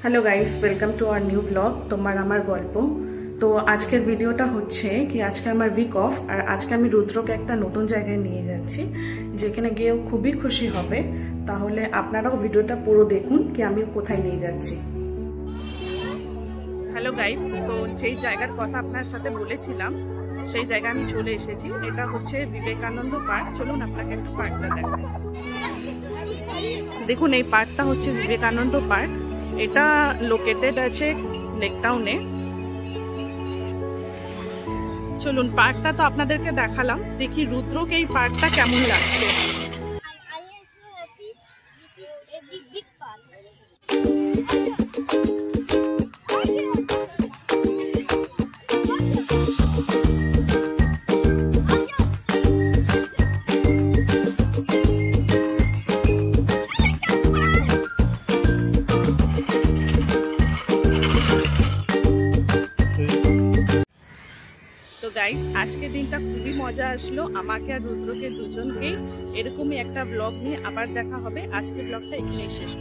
Hello guys, welcome to our new blog তোমার আমার গল্প। তো আজকের ভিডিওটা হচ্ছে কি আজকে আমার উইক অফ, আর আজকে আমি রুদ্রকে একটা নতুন জায়গায় নিয়ে যাচ্ছি যেখানে গিয়ে খুবই খুশি হবে। তাহলে আপনারাও ভিডিওটা পুরো দেখুন কি আমি কোথায় নিয়ে যাচ্ছি। হ্যালো গাইস, তো সেই জায়গার কথা আপনার সাথে বলেছিলাম, সেই জায়গায় আমি চলে এসেছি। এটা হচ্ছে বিবেকানন্দ পার্ক। চলুন আপনাকে একটু পার্কটা দেখাই। দেখুন, এই পার্কটা হচ্ছে বিবেকানন্দ পার্ক। এটা লোকেটেড আছে লেক টাউনে। চলুন, পার্কটা তো আপনাদেরকে দেখালাম, দেখি রুদ্রকে এই পার্কটা কেমন লাগছে। তো গাইস, আজকের দিনটা খুবই মজা আসলো আমাকে আর রুদ্রকে দুজনকেই। এরকমই একটা ব্লগ নিয়ে আবার দেখা হবে। আজকের ব্লগটা এখানেই শেষ।